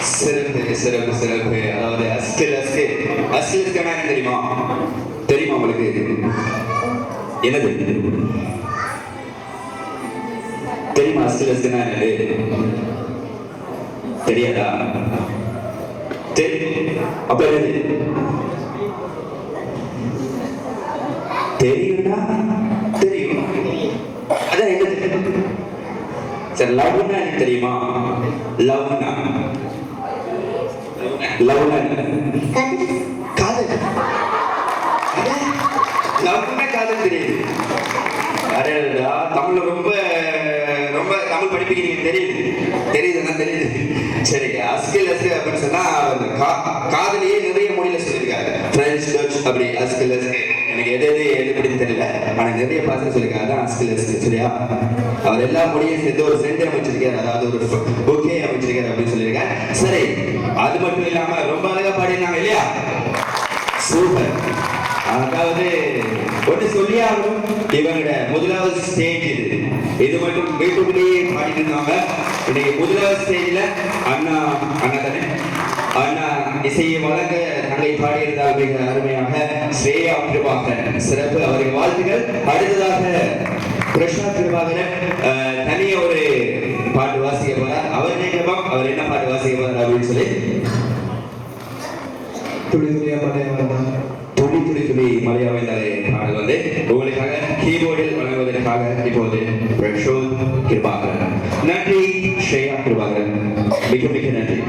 சிறப்பு சிறப்பு சிறப்பு. அதாவது அஸ்கில் அஸ்கில் அஸ்கில்ஸ்க்கான என்ன தெரியுமா? தெரியுமா உங்களுக்கு? என்னது தெரியுமா? அஸ்கில் அஸ்கில்னா என்னது தெரியாதா? அப்ப என்னது தெரியும்னா தெரியும். அதான் என்னது? சரி, லவ்னா என்ன தெரியுமா? லவ்னா லவ்னா காதல். லவ்னா காதல் தெரியுது. அடடா, தமிழ்ல ரொம்ப ரொம்ப தமிழ் படிப்பீங்க தெரியுது. தெரியுதுன்னா தெரியுது. சரி, அஸ்கில் அஸ்கில் அப்படின்னு சொன்னா காதலியே நிறைய மொழியில சொல்லியிருக்காரு. பிரெஞ்சு, டச் அப்படி அஸ்கில் அஸ்கில். எனக்கு எது எது எப்படின்னு தெரியல, ஆனா நிறைய பாசம் சொல்லியிருக்காரு. அதான் அஸ்கில் அஸ்கில். சரியா? அவர் எல்லா மொழியும் சேர்ந்து ஒரு சென்ட் அமைச்சிருக்காரு, அதாவது ஒரு புக்கே அமைச்சிருக்காரு அப்படின்னு சொல்லியிருக்காரு. சரி, அது மட்டும் இல்லாம ரொம்ப அழகா பாடினாங்க இல்லையா? சூப்பர். அதாவது ஒன்று சொல்லியாகும், இவங்களோட முதலாவது ஸ்டேஜ் இது மட்டும் வீட்டுக்குள்ளேயே பாடிட்டு இருந்தாங்க. இன்னைக்கு முதலாவது ஸ்டேஜ்ல அண்ணா தானே அண்ணா இசையை வழங்க தங்களை பாடியிருந்தால் மிக அருமையாக ஸ்ரேயா கிருபாகரன். சிறப்பு, அவருக்கு வாழ்த்துக்கள். அடுத்ததாக பிரசாத் கிருபாகரன் தனிய ஒரு பாட்டு வாசிக்க போறார். அவர் கேட்கலாம், அவர் என்ன பாட்டு வாசிக்க போறார் அப்படின்னு சொல்லி துளி துளி மலையா வந்தாலே பாடல் வந்து உங்களுக்காக கீபோர்டில் வழங்குவதற்காக இப்போது பிரசோத் கிருபாகரன். நன்றி ஸ்ரேயா கிருபாகரன், மிக மிக நன்றி.